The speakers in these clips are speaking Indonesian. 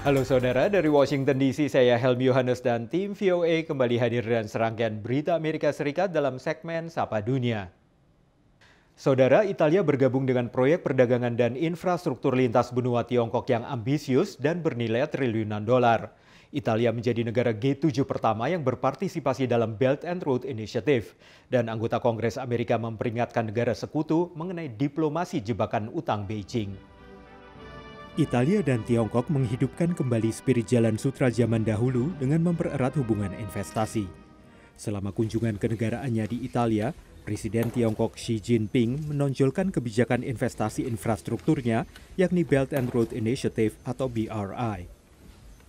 Halo saudara, dari Washington DC saya Helmi Yohanes dan tim VOA kembali hadir dengan serangkaian berita Amerika Serikat dalam segmen Sapa Dunia. Saudara, Italia bergabung dengan proyek perdagangan dan infrastruktur lintas benua Tiongkok yang ambisius dan bernilai triliunan dolar. Italia menjadi negara G7 pertama yang berpartisipasi dalam Belt and Road Initiative. Dan anggota Kongres Amerika memperingatkan negara sekutu mengenai diplomasi jebakan utang Beijing. Italia dan Tiongkok menghidupkan kembali spirit Jalan Sutra zaman dahulu dengan mempererat hubungan investasi. Selama kunjungan kenegaraannya di Italia, Presiden Tiongkok Xi Jinping menonjolkan kebijakan investasi infrastrukturnya, yakni Belt and Road Initiative atau BRI.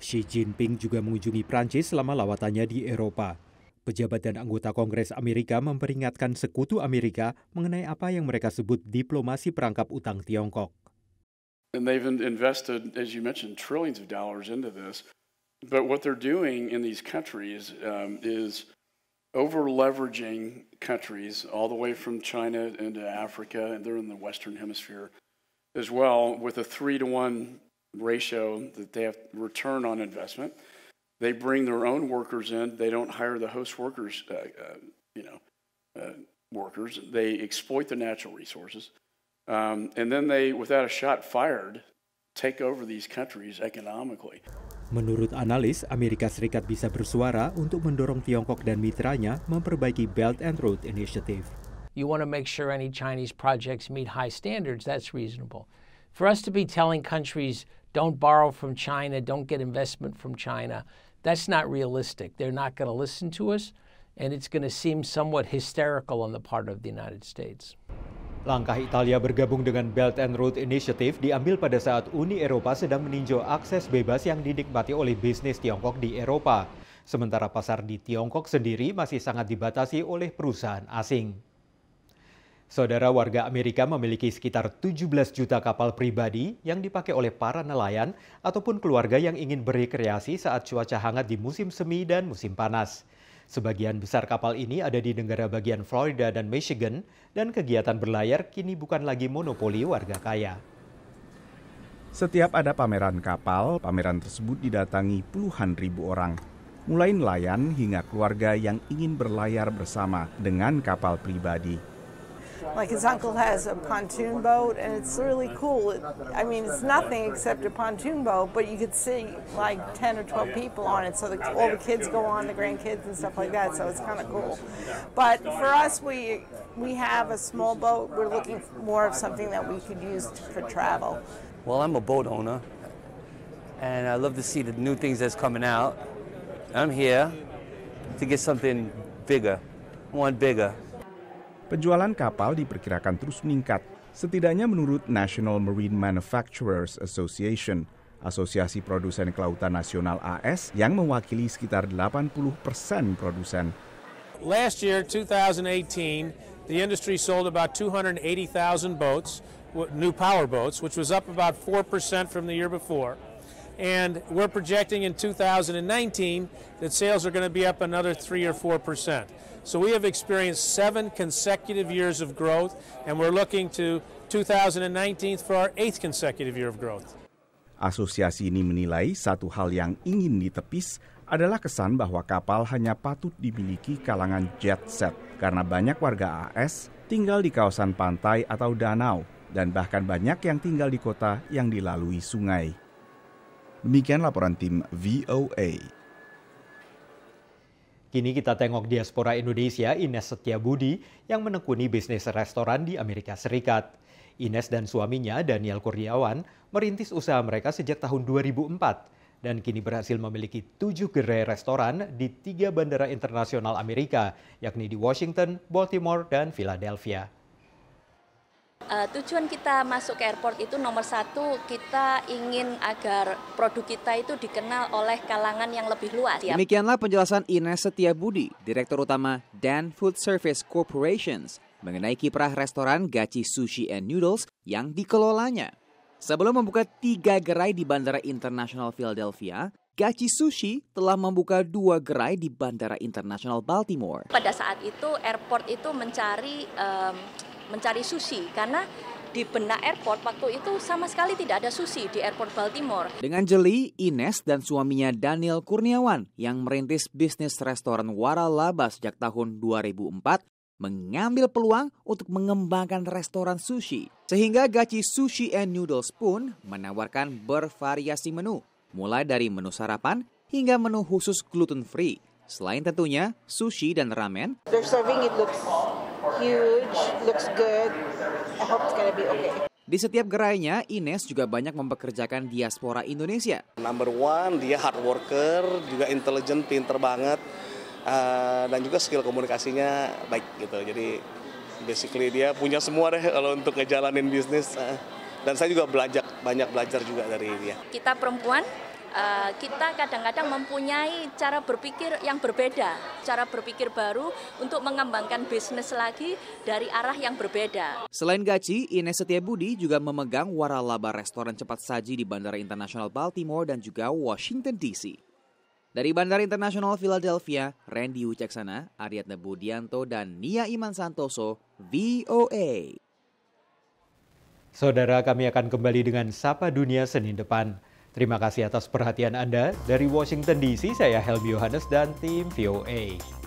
Xi Jinping juga mengunjungi Prancis selama lawatannya di Eropa. Pejabat dan anggota Kongres Amerika memperingatkan sekutu Amerika mengenai apa yang mereka sebut diplomasi perangkap utang Tiongkok. And they've invested, as you mentioned, trillions of dollars into this. But what they're doing in these countries is over-leveraging countries all the way from China into Africa, and they're in the Western Hemisphere as well, with a 3-to-1 ratio that they have return on investment. They bring their own workers in. They don't hire the host workers, workers. They exploit the natural resources. And then they, without a shot fired, take over these countries economically. Menurut analis, Amerika Serikat bisa bersuara untuk mendorong Tiongkok dan mitranya memperbaiki Belt and Road Initiative. You want to make sure any Chinese projects meet high standards, that's reasonable. For us to be telling countries, don't borrow from China, don't get investment from China, that's not realistic. They're not going to listen to us, and it's going to seem somewhat hysterical on the part of the United States. Langkah Italia bergabung dengan Belt and Road Initiative diambil pada saat Uni Eropa sedang meninjau akses bebas yang dinikmati oleh bisnis Tiongkok di Eropa. Sementara pasar di Tiongkok sendiri masih sangat dibatasi oleh perusahaan asing. Saudara, warga Amerika memiliki sekitar 17 juta kapal pribadi yang dipakai oleh para nelayan ataupun keluarga yang ingin berekreasi saat cuaca hangat di musim semi dan musim panas. Sebagian besar kapal ini ada di negara bagian Florida dan Michigan, dan kegiatan berlayar kini bukan lagi monopoli warga kaya. Setiap ada pameran kapal, pameran tersebut didatangi puluhan ribu orang. Mulai nelayan hingga keluarga yang ingin berlayar bersama dengan kapal pribadi. Like his uncle has a pontoon boat, and it's really cool. It's nothing except a pontoon boat, but you could see like 10 or 12 people on it, so all the kids go on, the grandkids and stuff like that, so it's kind of cool. But for us, we have a small boat. We're looking for more of something that we could use for travel. Well, I'm a boat owner, and I love to see the new things that's coming out. I'm here to get something bigger. I want bigger. Penjualan kapal diperkirakan terus meningkat. Setidaknya menurut National Marine Manufacturers Association, Asosiasi Produsen Kelautan Nasional AS yang mewakili sekitar 80% produsen. Last year, 2018, the industry sold about 280,000 boats, new power boats, which was up about 4% from the year before. And we're projecting in 2019 that sales are going to be up another 3 or 4%. So we have experienced 7 consecutive years of growth, and we're looking to 2019 for our 8th consecutive year of growth. Asosiasi ini menilai satu hal yang ingin ditepis adalah kesan bahwa kapal hanya patut dimiliki kalangan jet set, karena banyak warga AS tinggal di kawasan pantai atau danau, dan bahkan banyak yang tinggal di kota yang dilalui sungai. Demikian laporan tim VOA. Kini kita tengok diaspora Indonesia Ines Setiabudi yang menekuni bisnis restoran di Amerika Serikat. Ines dan suaminya Daniel Kurniawan merintis usaha mereka sejak tahun 2004 dan kini berhasil memiliki 7 gerai restoran di 3 bandara internasional Amerika, yakni di Washington, Baltimore, dan Philadelphia. Tujuan kita masuk ke airport itu nomor 1, kita ingin agar produk kita itu dikenal oleh kalangan yang lebih luas. Demikianlah penjelasan Ines Setiabudi, Direktur Utama Dan Food Service Corporations, mengenai kiprah restoran Gachi Sushi and Noodles yang dikelolanya. Sebelum membuka 3 gerai di Bandara Internasional Philadelphia, Gachi Sushi telah membuka 2 gerai di Bandara Internasional Baltimore. Pada saat itu airport itu mencari sushi karena di benak airport waktu itu sama sekali tidak ada sushi di airport Baltimore. Dengan jeli, Ines dan suaminya Daniel Kurniawan yang merintis bisnis restoran waralaba sejak tahun 2004 mengambil peluang untuk mengembangkan restoran sushi. Sehingga Gachi Sushi and Noodles pun menawarkan bervariasi menu, mulai dari menu sarapan hingga menu khusus gluten free. Selain tentunya sushi dan ramen, They're serving it looks huge, looks good. I hope it's gonna be okay. di setiap gerainya Ines juga banyak mempekerjakan diaspora Indonesia. Number one, dia hard worker, juga intelligent, pinter banget, dan juga skill komunikasinya baik gitu. Jadi basically dia punya semua deh kalau untuk ngejalanin bisnis. Dan saya juga banyak belajar juga dari dia. Kita perempuan, kita kadang-kadang mempunyai cara berpikir yang berbeda, cara berpikir baru untuk mengembangkan bisnis lagi dari arah yang berbeda. Selain Gachi, Ines Setiabudi juga memegang waralaba restoran cepat saji di Bandara Internasional Baltimore dan juga Washington DC. Dari Bandara Internasional Philadelphia, Randy Wicaksana, Ariadna Budianto, dan Nia Iman Santoso, VOA. Saudara, kami akan kembali dengan Sapa Dunia Senin depan. Terima kasih atas perhatian Anda. Dari Washington DC, saya Helmi Yohanes dan tim VOA.